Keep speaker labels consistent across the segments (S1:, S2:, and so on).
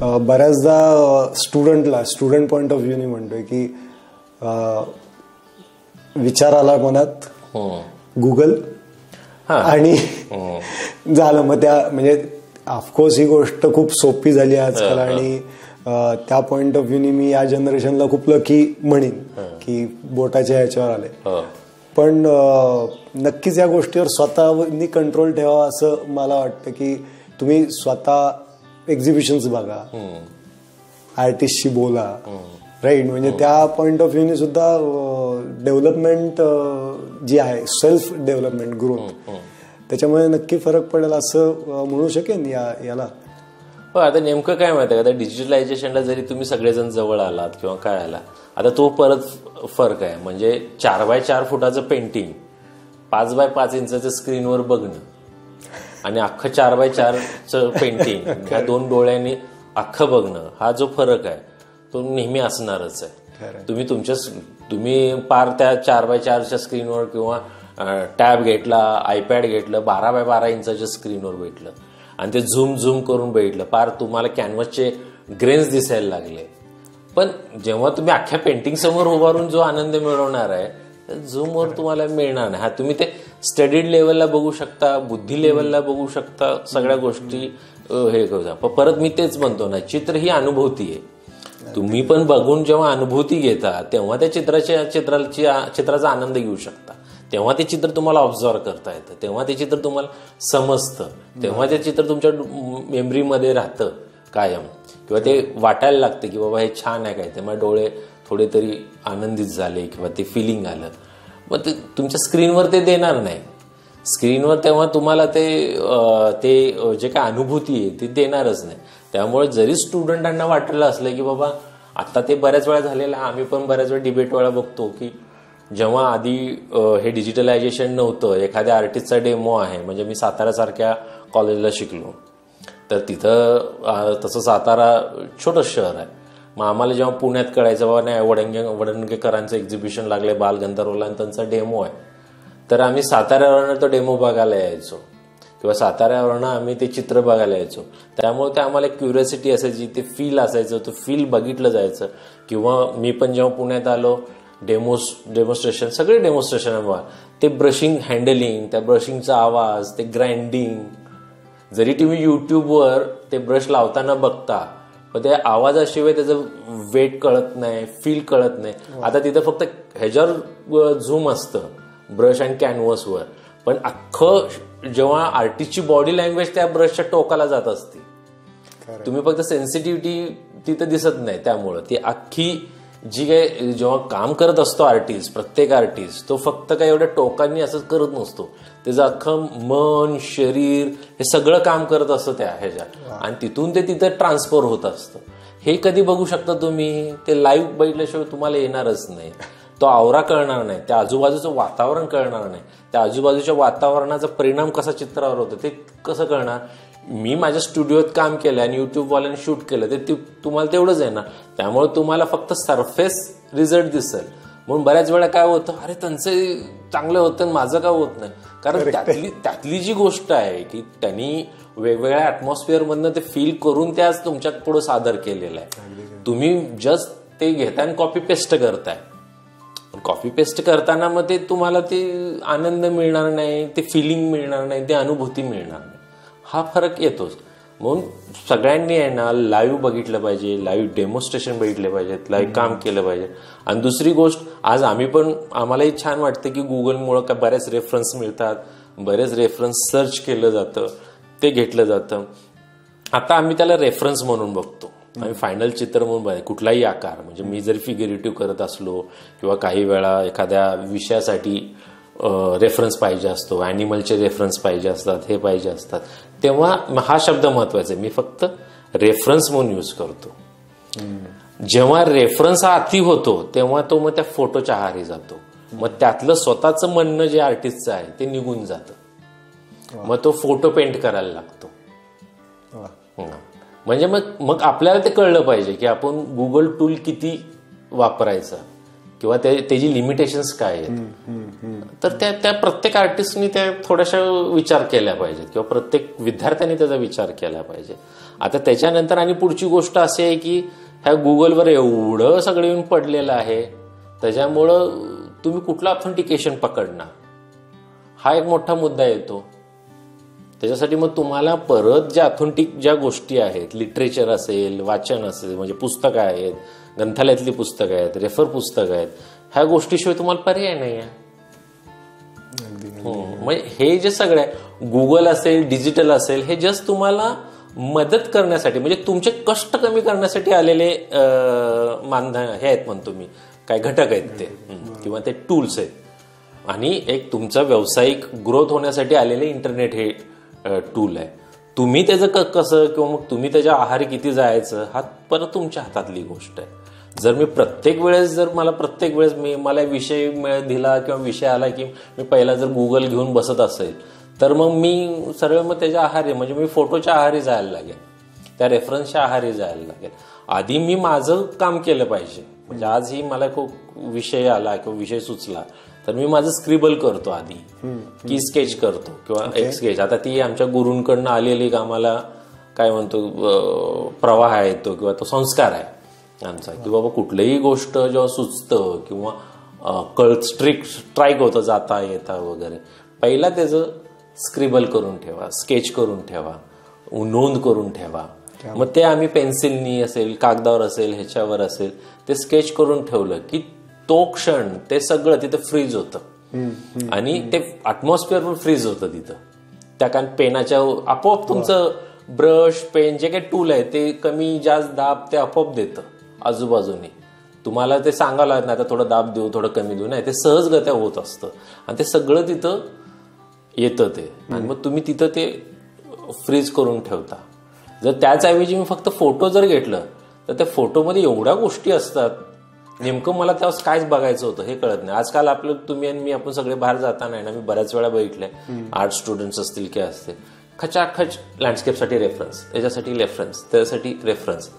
S1: बऱ्याचदा student point of व्ह्यूने म्हणतोय की विचार आला मनात, गुगल आणि झालं. मग त्या म्हणजे ऑफकोर्स ही गोष्ट खूप सोपी झाली आजकाल आणि त्या पॉइंट ऑफ व्ह्यूनी मी या जनरेशनला खूप लकी म्हणेन की बोटाच्या ह्याच्यावर आले. पण नक्कीच या गोष्टीवर स्वतःनी कंट्रोल ठेवा असं मला वाटतं की तुम्ही स्वतः एक्झिबिशन्स बघा, आर्टिस्टशी बोला, राईट. म्हणजे त्या पॉइंट ऑफ व्ह्यूने सुद्धा डेव्हलपमेंट जी आहे, सेल्फ डेव्हलपमेंट, ग्रोथ, त्याच्यामुळे नक्की फरक पडेल असं म्हणू शकेन याला.
S2: हो, आता नेमकं काय माहिती आहे का, डिजिटलायझेशनला जरी तुम्ही सगळेजण जवळ आलात किंवा काय आला, आता तो परत फरक आहे. म्हणजे 4x4 फुटाचं पेंटिंग 5x5 इंचाचं स्क्रीनवर बघणं आणि अख्खं 4x4चं पेंटिंग ह्या 2 डोळ्यांनी अख्खं बघणं, हा जो फरक आहे तो नेहमी असणारच आहे. तुम्ही पार त्या 4x4च्या स्क्रीनवर किंवा टॅब घेतला, आयपॅड घेतलं, 12x12 इंचाच्या स्क्रीनवर भेटलं आणि ते झूम करून बघितलं, पार तुम्हाला कॅनव्हासचे ग्रेन्स दिसायला लागले. पण जेव्हा तुम्ही अख्ख्या पेंटिंग समोर उभारून जो आनंद मिळवणार आहे झूमवर तुम्हाला मिळणार नाही. हा तुम्ही ते स्टडीड लेवलला बघू शकता, बुद्धी लेवलला बघू शकता, सगळ्या गोष्टी हे करू शकता. परत मी तेच म्हणतो ना, चित्र ही अनुभूती आहे. तुम्ही पण बघून जेव्हा अनुभूती घेता तेव्हा त्या चित्राचा आनंद घेऊ शकता. तेव्हा ते चित्र तुम्हाला ऑब्झर्व करता येतं, तेव्हा ते चित्र तुम्हाला समजतं, तेव्हा ते चित्र तुमच्या मेमरीमध्ये राहतं कायम, किंवा ते वाटायला लागतं की बाबा हे छान आहे काय, ते माझे डोळे थोडे तरी आनंदित झाले किंवा ते फिलिंग आलं. मग ते तुमच्या स्क्रीनवर ते देणार नाही. स्क्रीनवर तेव्हा तुम्हाला ते जे काय अनुभूती आहे ती देणारच नाही. त्यामुळे जरी स्टुडंटांना वाटलं असलं की बाबा आता ते बऱ्याच वेळा झालेलं, आम्ही पण बऱ्याच वेळा डिबेट वेळा बघतो की जेव्हा आधी हे डिजिटलायझेशन नव्हतं, एखाद्या आर्टिस्टचा डेमो आहे, म्हणजे मी साताऱ्यासारख्या कॉलेजला शिकलो, तर तिथं तसं सातारा छोटंच शहर आहे. मग आम्हाला जेव्हा पुण्यात कळायचं बाबा नाही वडणगेकरांचं एक्झिबिशन लागले बालगंधर्वला आणि त्यांचा डेमो आहे, तर आम्ही साताऱ्यावरनं तो डेमो बघायला यायचो किंवा साताऱ्यावरनं आम्ही ते चित्र बघायला यायचो. त्यामुळे ते आम्हाला क्युरियोसिटी असायची, ते फील असायचं, तो फील बघितलं जायचं. किंवा मी पण जेव्हा पुण्यात आलो, डेमॉन्स्ट्रेशन, सगळे डेमॉन्स्ट्रेशन बघा, ते ब्रशिंग, हँडलिंग, त्या ब्रशिंगचा आवाज, ते ग्राइंडिंग, जरी तुम्ही युट्यूबवर ते ब्रश लावताना बघता पण त्या आवाजाशिवाय त्याचं वेट कळत नाही, फील कळत नाही. आता तिथं फक्त ह्याच्यावर झूम असतं ब्रश आणि कॅनव्हासवर, पण अख्खं जेव्हा आर्टिस्टची बॉडी लँग्वेज त्या ब्रशच्या टोकाला जात असते, तुम्ही फक्त सेन्सिटिव्हिटी तिथं दिसत नाही. त्यामुळं ती अख्खी जी काय जेव्हा काम करत असतो आर्टिस्ट, प्रत्येक आर्टिस्ट तो फक्त काय एवढ्या टोकांनी असं करत नसतो, त्याचं अख्खं मन, शरीर हे सगळं काम करत असतं त्या ह्याच्यात, आणि तिथून ते तिथं ट्रान्सफर होत असतं. हे कधी बघू शकता तुम्ही, ते लाईव्ह बघितल्याशिवाय तुम्हाला येणारच नाही. तो आवरा कळणार नाही, त्या आजूबाजूचं वातावरण कळणार नाही, त्या आजूबाजूच्या वातावरणाचा परिणाम कसा चित्रावर होतो ते कसं कळणार. मी माझ्या स्टुडिओत काम केलं आणि युट्यूबवाल्यांनी शूट केलं ते तुम्हाला तेवढंच आहे ना. त्यामुळे तुम्हाला फक्त सरफेस रिझल्ट दिसेल. म्हणून बऱ्याच वेळा काय होतं, अरे त्यांचं चांगलं होतं माझं का होत नाही, कारण त्यातली जी गोष्ट आहे की त्यांनी वेगवेगळ्या ॲटमॉस्फिअरमधनं ते फील करून ते आज तुमच्या पुढे सादर केलेलं आहे. तुम्ही जस्ट ते घेताय आणि कॉपी पेस्ट करताय. कॉपी पेस्ट करताना मग ते तुम्हाला ते आनंद मिळणार नाही, ते फिलिंग मिळणार नाही, ते अनुभूती मिळणार नाही. हा फरक येतोच. म्हणून सगळ्यांनी आहे ना लाईव्ह बघितलं पाहिजे, लाईव्ह डेमॉन्स्ट्रेशन बघितले पाहिजेत, लाईव्ह काम केलं पाहिजे. आणि दुसरी गोष्ट, आज आम्हालाही छान वाटतं की गुगलमुळं का बरेच रेफरन्स मिळतात, बरेच रेफरन्स सर्च केलं जातं, ते घेतलं जातं. आता आम्ही त्याला रेफरन्स म्हणून बघतो, आम्ही फायनल चित्र म्हणून बघायचं. कुठलाही आकार, म्हणजे मी जर फिगरेटिव्ह करत असलो किंवा काही वेळा एखाद्या विषयासाठी रेफरन्स पाहिजे असतो, ॲनिमलचे रेफरन्स पाहिजे असतात, हे पाहिजे असतात, तेव्हा हा शब्द महत्वाचा आहे. मी फक्त रेफरन्स म्हणून यूज करतो. जेव्हा रेफरन्स हा अति होतो तेव्हा तो मग त्या फोटोच्या आहारी जातो. मग त्यातलं स्वतःचं म्हणणं जे आर्टिस्टचं आहे ते निघून जातं. मग तो फोटो पेंट करायला लागतो. म्हणजे मग आपल्याला ते कळलं पाहिजे की आपण गुगल टूल किती वापरायचा किंवा त्याची लिमिटेशन्स काय आहेत. तर त्या प्रत्येक आर्टिस्टनी त्या थोड्याशा विचार केल्या पाहिजेत किंवा प्रत्येक विद्यार्थ्यांनी त्याचा विचार केला पाहिजे. आता त्याच्यानंतर आणि पुढची गोष्ट अशी आहे की ह्या गुगलवर एवढं सगळं येऊन पडलेलं आहे, त्याच्यामुळं तुम्ही कुठलं ऑथेंटिकेशन पकडणार हा एक मोठा मुद्दा येतो. त्याच्यासाठी मग तुम्हाला परत ज्या ऑथेंटिक ज्या गोष्टी आहेत, लिटरेचर असेल, वाचन असेल, म्हणजे पुस्तकं आहेत, ग्रंथालयातली पुस्तकं आहेत, रेफर पुस्तकं आहेत, ह्या गोष्टीशिवाय तुम्हाला पर्याय नाही आहे. म्हणजे हे जे सगळं आहे, गुगल असेल, डिजिटल असेल, हे जस्ट तुम्हाला मदत करण्यासाठी, म्हणजे तुमचे कष्ट कमी करण्यासाठी आलेले मानधन हे आहेत म्हणतो मी, काय घटक आहेत ते, किंवा ते टूल्स आहेत. आणि एक तुमचा व्यावसायिक ग्रोथ होण्यासाठी आलेले इंटरनेट हे टूल आहे. तुम्ही त्याचं कसं किंवा मग तुम्ही त्याच्या आहारी किती जायचं हा परत तुमच्या हातातली गोष्ट आहे. जर मी प्रत्येक वेळेस मला विषय दिला किंवा विषय आला की मी पहिला जर गुगल घेऊन बसत असेल तर मग मी सरळ मग त्याच्या आहारी, म्हणजे मी फोटोच्या आहारी जायला लागेल, त्या रेफरन्सच्या आहारी जायला लागेल. आधी मी माझं काम केलं पाहिजे. म्हणजे आजही मला खूप विषय आला किंवा विषय सुचला तर मी माझं स्क्रिबल करतो आधी, की स्केच करतो किंवा एक स्केच. आता ती आमच्या गुरूंकडनं आलेली आम्हाला काय म्हणतो प्रवाह आहे तो किंवा तो संस्कार आहे आमचा, की बाबा कुठलीही गोष्ट जेव्हा सुचतं किंवा स्ट्राईक होतं जाता येता वगैरे, पहिला त्याचं स्क्रिबल करून ठेवा, स्केच करून ठेवा, नोंद करून ठेवा. मग ते आम्ही पेन्सिलनी असेल, कागदावर असेल, ह्याच्यावर असेल, ते स्केच करून ठेवलं की तो क्षण ते सगळं तिथं फ्रीज होतं आणि ते अॅटमॉस्फिअर पण फ्रीज होतं तिथं. त्या कारण पेनाच्या आपोआप तुमचं ब्रश, पेन जे काही टूल आहे ते कमी जास्त दाब ते आपोआप देतं आजूबाजूने. तुम्हाला ते सांगावं लागत नाही आता थोडं दाब देऊ, थोडं कमी देऊ, नाही, ते सहजगत्या होत असतं आणि ते सगळं तिथं येतं ते. आणि मग तुम्ही तिथं ते फ्रीज करून ठेवता. जर त्याचऐवजी मी फक्त फोटो जर घेतलं तर त्या फोटोमध्ये एवढ्या गोष्टी असतात, नेमकं मला त्यावेळेस कायच बघायचं होतं हे कळत नाही. आजकाल आपलं तुम्ही आणि मी आपण सगळे बाहेर जाताना ना, मी बऱ्याच वेळा बघितलंय, आर्ट स्टुडंट्स असतील किंवा असतील, खचाखच लँडस्केपसाठी रेफरन्स, याच्यासाठी रेफरन्स, त्याच्यासाठी रेफरन्स,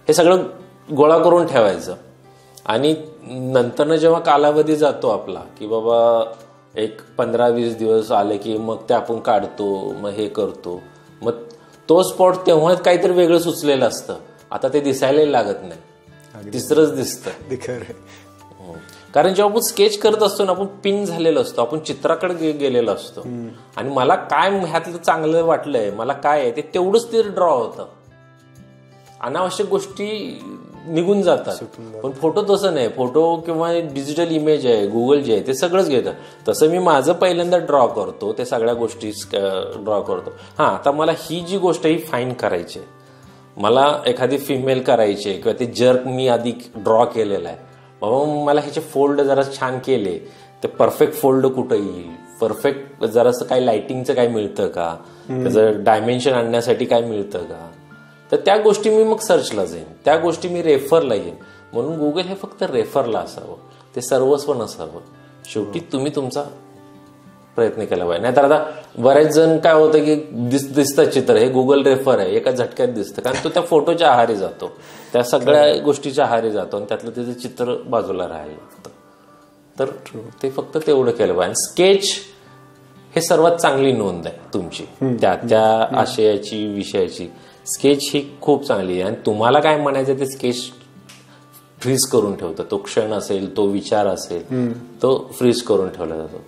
S2: हे सगळं गोळा करून ठेवायचं. आणि नंतरनं जेव्हा कालावधी जातो आपला की बाबा एक 15-20 दिवस आले की मग ते आपण काढतो, मग हे करतो, मग तो स्पॉट तेव्हा काहीतरी वेगळं सुचलेलं असतं, आता ते दिसायला लागत नाही, तिसरंच दिसतं. कारण जेव्हा आपण स्केच करत असतो ना, आपण पिन झालेलो असतो, आपण चित्राकडे गेलेलो असतो आणि मला काय ह्यातलं चांगलं वाटलंय, मला काय आहे ते तेवढंच ते ड्रॉ होतं. अनावश्यक गोष्टी निघून जातात. पण फोटो तसं नाही. फोटो किंवा डिजिटल इमेज आहे, गुगल जे आहे ते सगळंच घेतं. तसं मी माझं पहिल्यांदा ड्रॉ करतो, ते सगळ्या गोष्टी ड्रॉ करतो. मला ही जी गोष्ट ही फाईन करायची, मला एखादी फिमेल करायची किंवा ते जर्क मी आधी ड्रॉ केलेला आहे, बाबा मला ह्याचे फोल्ड जरा छान केले, ते परफेक्ट फोल्ड कुठं येईल, परफेक्ट जरासं काही लाइटिंगचं काय मिळतं का, त्याचं डायमेन्शन आणण्यासाठी काय मिळतं का, तर त्या गोष्टी मी मग सर्चला जाईन, त्या गोष्टी मी रेफरला येईन. म्हणून गुगल हे फक्त रेफरला असावं, ते सर्वस्व नसावं. शेवटी तुम्ही तुमचा प्रयत्न केला पाहिजे. नाहीतर आता बरेच जण काय होतं की दिसतं चित्र हे गुगल रेफर आहे, एका झटक्यात दिसतं, कारण तो त्या फोटोच्या आहारी जातो, त्या सगळ्या गोष्टीच्या आहारी जातो आणि त्यातलं त्याचं चित्र बाजूला राहायला लागतं. तर ते फक्त तेवढं केलं पाहिजे. स्केच हे सर्वात चांगली नोंद आहे तुमची, त्या आशयाची, विषयाची. स्केच ही खूप चांगली आहे आणि तुम्हाला काय म्हणायचं ते स्केच फ्रीज करून ठेवतं. तो क्षण असेल, तो विचार असेल, तो फ्रीज करून ठेवला जातो.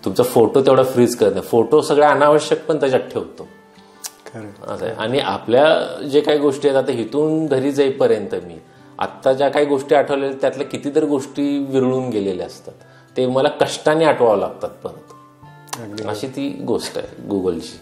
S2: तुमचा फोटो तेवढा फ्रीज करत नाही. फोटो सगळ्या अनावश्यक पण त्याच्यात ठेवतो असं आहे. आणि आपल्या जे काही गोष्टी आहेत, आता इथून घरी जाईपर्यंत मी आत्ता ज्या काही गोष्टी आठवलेल्या त्यातल्या कितीतरी गोष्टी विरळून गेलेल्या असतात, ते मला कष्टाने आठवावं लागतात परत. अशी ती गोष्ट आहे गुगलची.